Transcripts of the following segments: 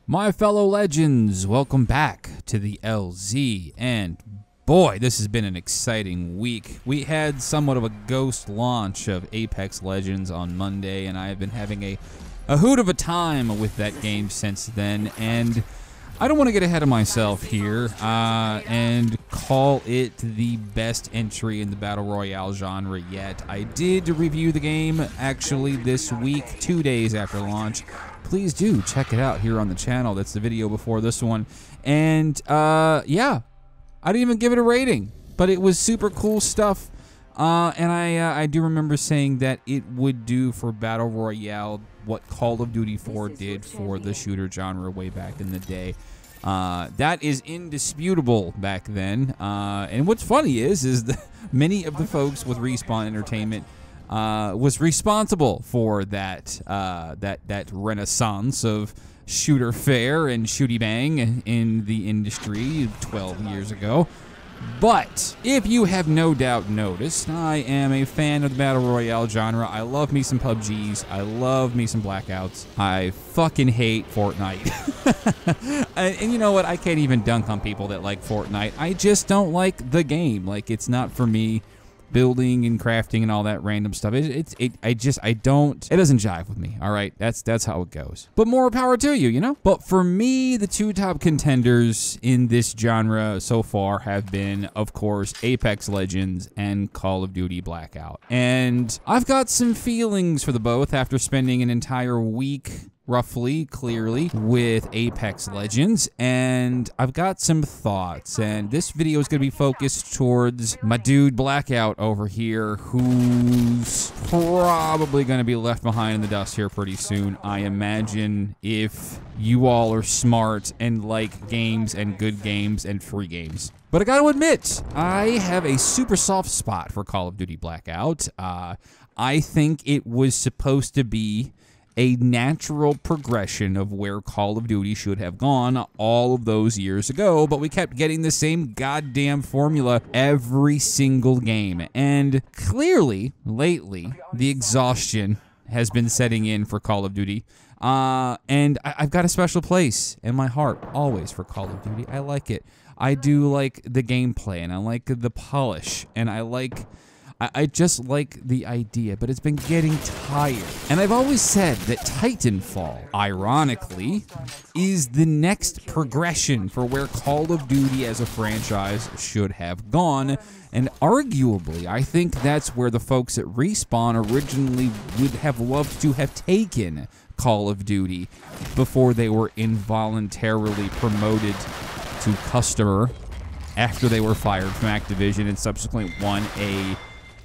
My fellow legends, welcome back to the LZ, and boy, this has been an exciting week. We had somewhat of a ghost launch of Apex Legends on Monday, and I have been having a hoot of a time with that game since then, and I don't want to get ahead of myself here and call it the best entry in the Battle Royale genre yet. I did review the game actually this week, 2 days after launch. Please do check it out here on the channel. That's the video before this one. And yeah, I didn't even give it a rating, but it was super cool stuff. And I do remember saying that it would do for Battle Royale what Call of Duty 4 did for the shooter genre way back in the day. That is indisputable back then. And what's funny is that many of the folks with Respawn Entertainment was responsible for that that renaissance of shooter fare and shooty bang in the industry 12 years ago. But if you have no doubt noticed, I am a fan of the Battle Royale genre. I love me some PUBGs. I love me some Blackouts. I fucking hate Fortnite. And you know what? I can't even dunk on people that like Fortnite. I just don't like the game. Like, it's not for me. Building and crafting and all that random stuff. It doesn't jive with me. All right, that's how it goes. But more power to you, you know. But for me, the two top contenders in this genre so far have been, of course, Apex Legends and Call of Duty Blackout. And I've got some feelings for the both after spending an entire week, roughly, clearly, with Apex Legends, and I've got some thoughts, and this video is going to be focused towards my dude Blackout over here, who's probably going to be left behind in the dust here pretty soon, I imagine, if you all are smart and like games and good games and free games. But I gotta admit, I have a super soft spot for Call of Duty Blackout. I think it was supposed to be a natural progression of where Call of Duty should have gone all of those years ago, but we kept getting the same goddamn formula every single game. And clearly, lately, the exhaustion has been setting in for Call of Duty. And I've got a special place in my heart, always, for Call of Duty. I like it. I do like the gameplay, and I like the polish, and I just like the idea, but it's been getting tired. And I've always said that Titanfall, ironically, is the next progression for where Call of Duty as a franchise should have gone. And arguably, I think that's where the folks at Respawn originally would have loved to have taken Call of Duty before they were involuntarily promoted to customer after they were fired from Activision and subsequently won a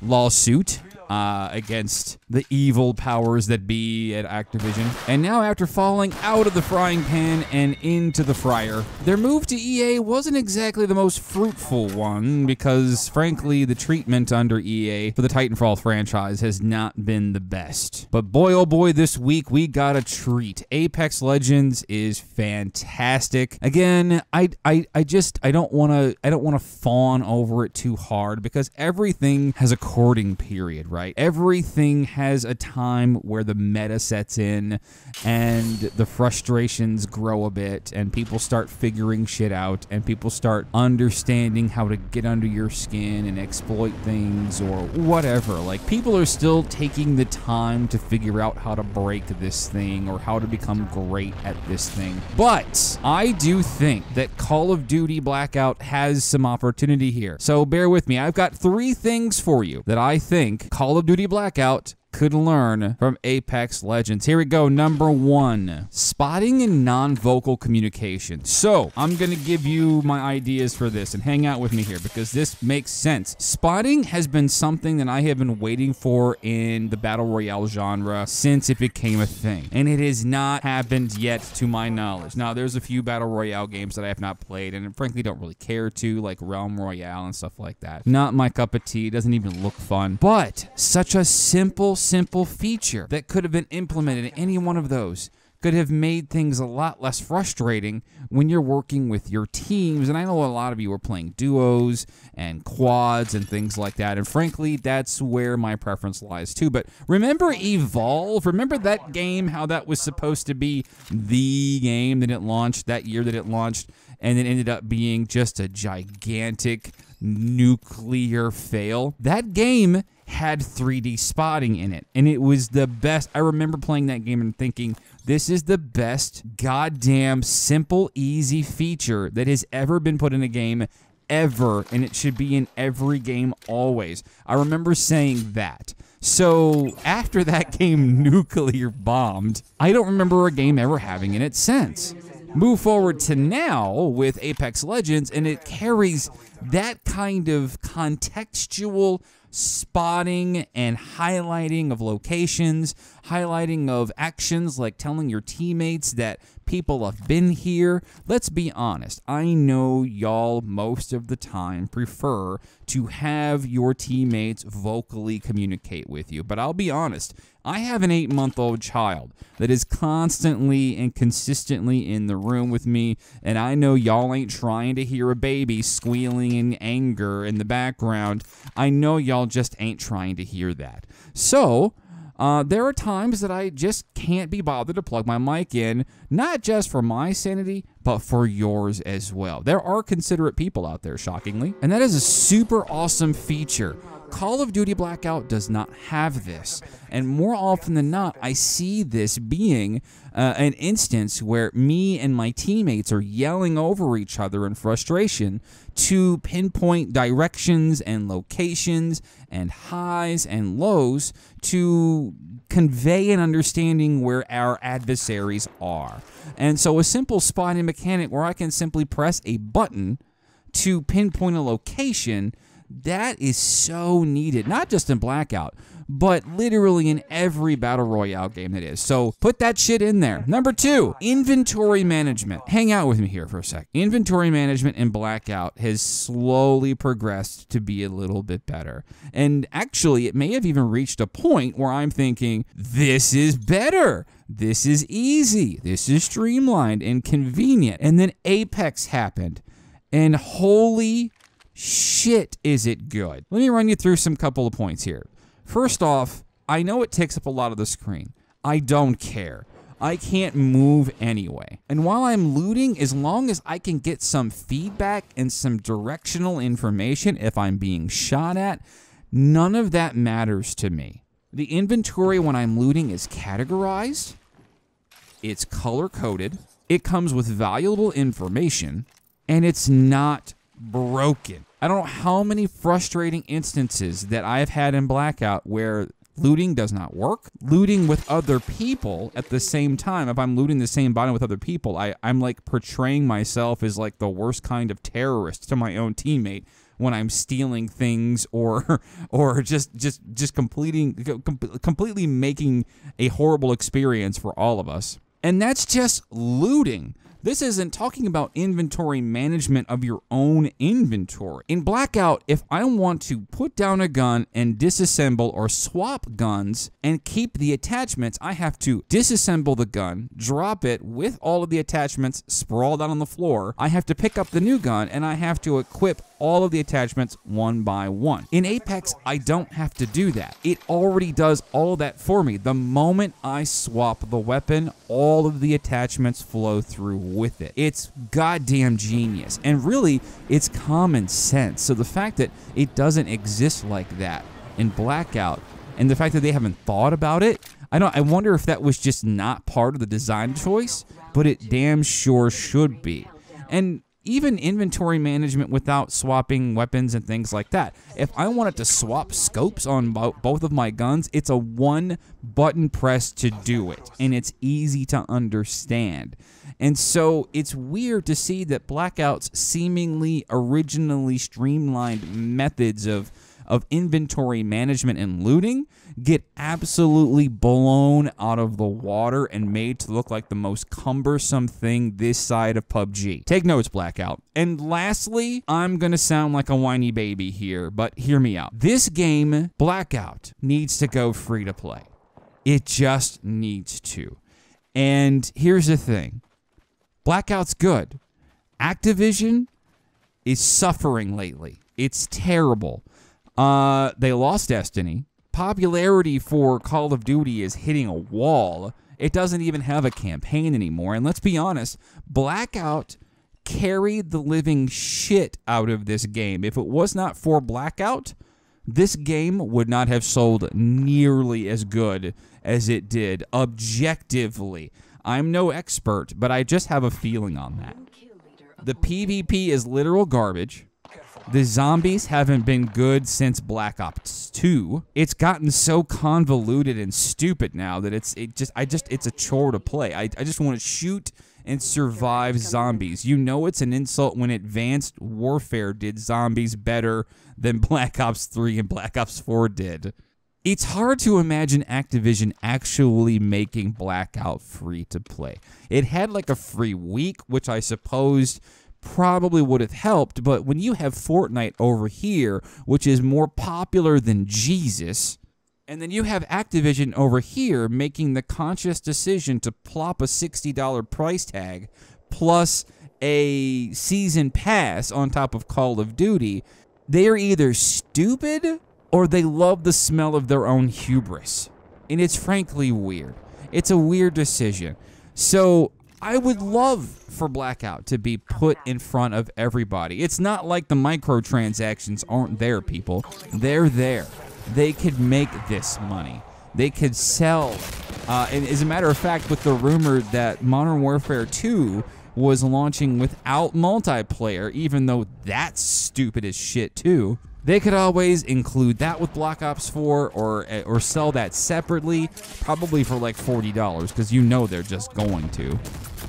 lawsuit against the evil powers that be at Activision. And now, after falling out of the frying pan and into the fryer, their move to EA wasn't exactly the most fruitful one, because frankly, the treatment under EA for the Titanfall franchise has not been the best. But boy, oh boy, this week we got a treat. Apex Legends is fantastic. Again, I don't want to fawn over it too hard, because everything has a courting period, right? Everything has a time where the meta sets in and the frustrations grow a bit and people start figuring shit out and people start understanding how to get under your skin and exploit things or whatever. Like, people are still taking the time to figure out how to break this thing or how to become great at this thing. But I do think that Call of Duty Blackout has some opportunity here. So bear with me. I've got 3 things for you that I think Call of Duty Blackout could learn from Apex Legends. Here we go. Number 1, spotting and non-vocal communication. So I'm gonna give you my ideas for this, and hang out with me here because this makes sense. Spotting has been something that I have been waiting for in the Battle Royale genre since it became a thing, and it has not happened yet to my knowledge. Now, there's a few Battle Royale games that I have not played and frankly don't really care to, like Realm Royale and stuff like that. Not my cup of tea. Doesn't even look fun, but such a simple feature that could have been implemented in any one of those could have made things a lot less frustrating when you're working with your teams. And I know a lot of you are playing duos and quads and things like that. And frankly, that's where my preference lies too. But remember Evolve? Remember that game, how that was supposed to be the game that it launched, that year that it launched, and it ended up being just a gigantic nuclear fail? That game had 3D spotting in it, and it was the best. I remember playing that game and thinking, this is the best goddamn simple, easy feature that has ever been put in a game ever, and it should be in every game always. I remember saying that. So after that game nuclear bombed, I don't remember a game ever having in it since. Move forward to now with Apex Legends, and it carries that kind of contextual spotting and highlighting of locations, highlighting of actions, like telling your teammates that people have been here. Let's be honest, I know y'all most of the time prefer to have your teammates vocally communicate with you, but I'll be honest, I have an 8-month-old child that is constantly and consistently in the room with me, and I know y'all ain't trying to hear a baby squealing in anger in the background. I know y'all just ain't trying to hear that. So there are times that I just can't be bothered to plug my mic in, not just for my sanity, but for yours as well. There are considerate people out there, shockingly, and that is a super awesome feature. Call of Duty Blackout does not have this, and more often than not, I see this being an instance where me and my teammates are yelling over each other in frustration to pinpoint directions and locations and highs and lows to convey an understanding where our adversaries are. And so a simple spotting mechanic where I can simply press a button to pinpoint a location, that is so needed, not just in Blackout, but literally in every Battle Royale game that is. So put that shit in there. Number 2, inventory management. Hang out with me here for a sec. Inventory management in Blackout has slowly progressed to be a little bit better. And actually, it may have even reached a point where I'm thinking, this is better. This is easy. This is streamlined and convenient. And then Apex happened. And holy shit, is it good. Let me run you through some couple of points here. First off, I know it takes up a lot of the screen. I don't care. I can't move anyway. And while I'm looting, as long as I can get some feedback and some directional information if I'm being shot at, none of that matters to me. The inventory when I'm looting is categorized, it's color-coded, it comes with valuable information, and it's not broken. I don't know how many frustrating instances that I've had in Blackout where looting does not work. Looting with other people at the same time, if I'm looting the same bottom with other people, I'm like portraying myself as like the worst kind of terrorist to my own teammate when I'm stealing things or just completely making a horrible experience for all of us. And that's just looting. This isn't talking about inventory management of your own inventory. In Blackout, if I want to put down a gun and disassemble or swap guns and keep the attachments, I have to disassemble the gun, drop it with all of the attachments sprawled out on the floor. I have to pick up the new gun and I have to equip all of the attachments one by one. In Apex, I don't have to do that. It already does all of that for me. The moment I swap the weapon, all of the attachments flow through with it. It's goddamn genius, and really, it's common sense. So the fact that it doesn't exist like that in Blackout, and the fact that they haven't thought about it, I wonder if that was just not part of the design choice, but it damn sure should be. And even inventory management without swapping weapons and things like that. If I wanted to swap scopes on both of my guns, it's a one button press to do it, and it's easy to understand. And so it's weird to see that Blackout's seemingly originally streamlined methods of inventory management and looting get absolutely blown out of the water and made to look like the most cumbersome thing this side of PUBG. Take notes, Blackout. And lastly, I'm gonna sound like a whiny baby here, but hear me out. This game, Blackout, needs to go free to play. It just needs to. And here's the thing. Blackout's good. Activision is suffering lately. It's terrible. They lost Destiny. Popularity for Call of Duty is hitting a wall. It doesn't even have a campaign anymore. And let's be honest, Blackout carried the living shit out of this game. If it was not for Blackout, this game would not have sold nearly as good as it did objectively. I'm no expert, but I just have a feeling on that. The PvP is literal garbage. The zombies haven't been good since Black Ops 2. It's gotten so convoluted and stupid now that it's a chore to play. I just want to shoot and survive zombies. You know it's an insult when Advanced Warfare did zombies better than Black Ops 3 and Black Ops 4 did. It's hard to imagine Activision actually making Blackout free to play. It had like a free week, which I suppose probably would have helped, but when you have Fortnite over here, which is more popular than Jesus, and then you have Activision over here making the conscious decision to plop a $60 price tag plus a season pass on top of Call of Duty, they are either stupid or they love the smell of their own hubris. And it's frankly weird. It's a weird decision. So I would love for Blackout to be put in front of everybody. It's not like the microtransactions aren't there, people. They're there. They could make this money. They could sell. And as a matter of fact, with the rumor that Modern Warfare 2 was launching without multiplayer, even though that's stupid as shit too, they could always include that with Black Ops 4 or sell that separately, probably for like $40, because you know they're just going to.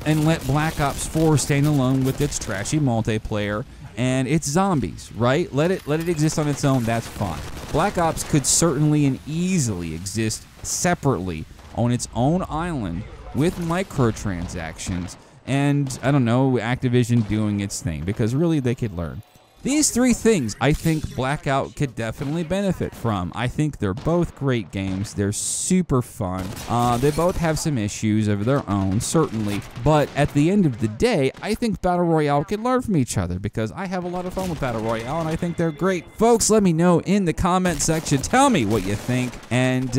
And let Black Ops 4 stand alone with its trashy multiplayer and its zombies, right? Let it exist on its own, that's fine. Black Ops could certainly and easily exist separately on its own island with microtransactions and, I don't know, Activision doing its thing, because really they could learn. These three things I think Blackout could definitely benefit from. I think they're both great games. They're super fun. They both have some issues of their own, certainly. But at the end of the day, I think Battle Royale can learn from each other because I have a lot of fun with Battle Royale and I think they're great. Folks, let me know in the comment section. Tell me what you think. And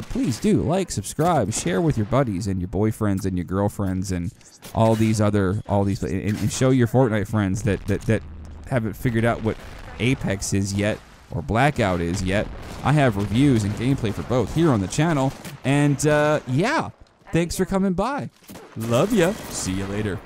please do like, subscribe, share with your buddies and your boyfriends and your girlfriends and and show your Fortnite friends that haven't figured out what Apex is yet or Blackout is yet. I have reviews and gameplay for both here on the channel. And yeah, thanks for coming by. Love ya. See you later.